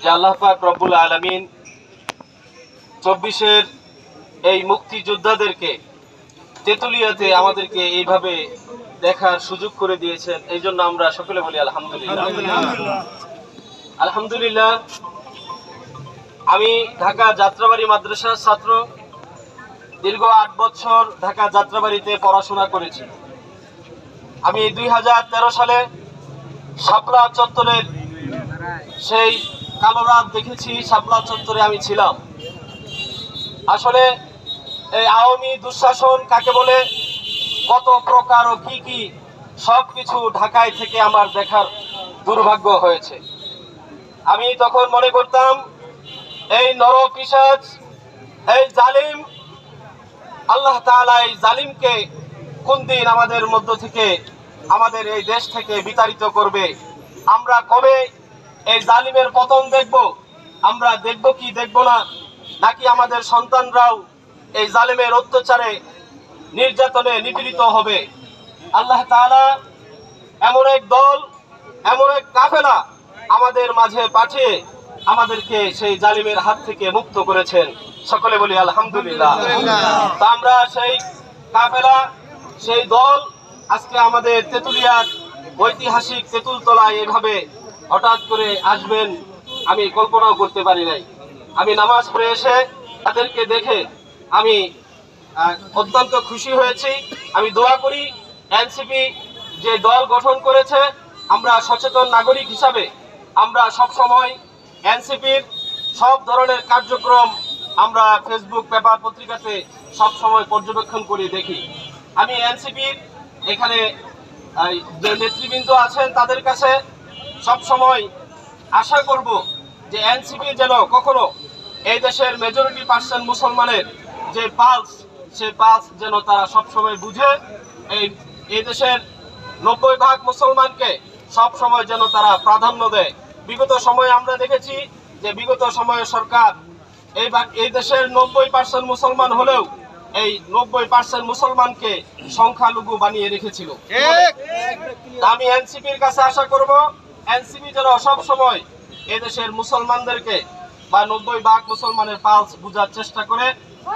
যে আল্লাহ পাক রব্বুল আলামিন 24-এর এই মুক্তিযোদ্ধাদেরকে তেতুলিয়াতে আমাদেরকে এইভাবে দেখার সুযোগ করে দিয়েছেন। এই জন্য আমরা সকলে বলি আলহামদুলিল্লাহ। আলহামদুলিল্লাহ। আমি ঢাকা যাত্রাবাড়ি মাদ্রাসার ছাত্র, দীর্ঘ 8 বছর ঢাকা যাত্রাবাড়িতে পড়াশোনা করেছি। আমি 2013 সালে শাপলা চত্বরের সেই কালো রাত দেখেছি। শাপলা চত্বরে আমি ছিলাম। আসলে এই আওয়ামী দুঃশাসন কাকে বলে, কত প্রকার ও কি সবকিছু ঢাকায় থেকে আমার দেখার দুর্ভাগ্য হয়েছে। আমি তখন মনে করতাম এই নরপিশাচ, এই জালিম, আল্লাহ তাআলা এই জালিমকে কোন দিন আমাদের মধ্য থেকে, আমাদের এই দেশ থেকে বিতাড়িত করবে। আমরা কবে এই জালিমের পতন দেখব? আমরা দেখব কি দেখব না, নাকি আমাদের সন্তানরাও এই জালিমের অত্যাচারে নির্যাতনে নিপীড়িত হবে? আল্লাহ তাআলা এমন এক দল, এমন এক কাফেলা আমাদের মাঝে পাঠিয়ে আমাদেরকে সেই জালিমের হাত থেকে মুক্ত করেছেন। সকলে বলি আলহামদুলিল্লাহ। তা আমরা সেই কাফেলা, সেই দল আজকে আমাদের তেতুলিয়ার ঐতিহাসিক তেঁতুলতলায় এভাবে হঠাৎ করে আসবেন আমি কল্পনাও করতে পারি নাই। আমি নামাজ পড়ে এসে তাদেরকে দেখে আমি অত্যন্ত খুশি হয়েছি। আমি দোয়া করি এনসিপি যে দল গঠন করেছে, আমরা সচেতন নাগরিক হিসাবে আমরা সব সময় এনসিপির সব ধরনের কার্যক্রম আমরা ফেসবুক, পেপার, পত্রিকাতে সব সময় পর্যবেক্ষণ করি, দেখি। আমি এনসিপির এখানে যে নেতৃবৃন্দ আছেন তাদের কাছে সব সময় আশা করব যে এনসিপি যেন কখনো এই দেশের মেজরিটি পার্সেন্ট মুসলমানের যে পালস, সেই পালস যেন তারা সবসময় বুঝে এই দেশের 90% মুসলমানকে সব সময় যেন তারা প্রাধান্য দেয়। বিগত সময়ে আমরা দেখেছি যে বিগত সময়ে সরকার এই দেশের 90% মুসলমান হলেও এই 90% মুসলমানকে সংখ্যালঘু বানিয়ে রেখেছিল। আমি এনসিপির কাছে আশা করব এনসিপি যেন সব সময় এই দেশের মুসলমানদেরকে বা 90% মুসলমানের পালস বোঝার চেষ্টা করে।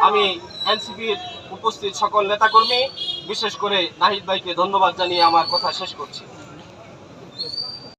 আমি এনসিপির উপস্থিত সকল নেতাকর্মী, বিশেষ করে নাহিদ ভাইকে ধন্যবাদ জানিয়ে আমার কথা শেষ করছি।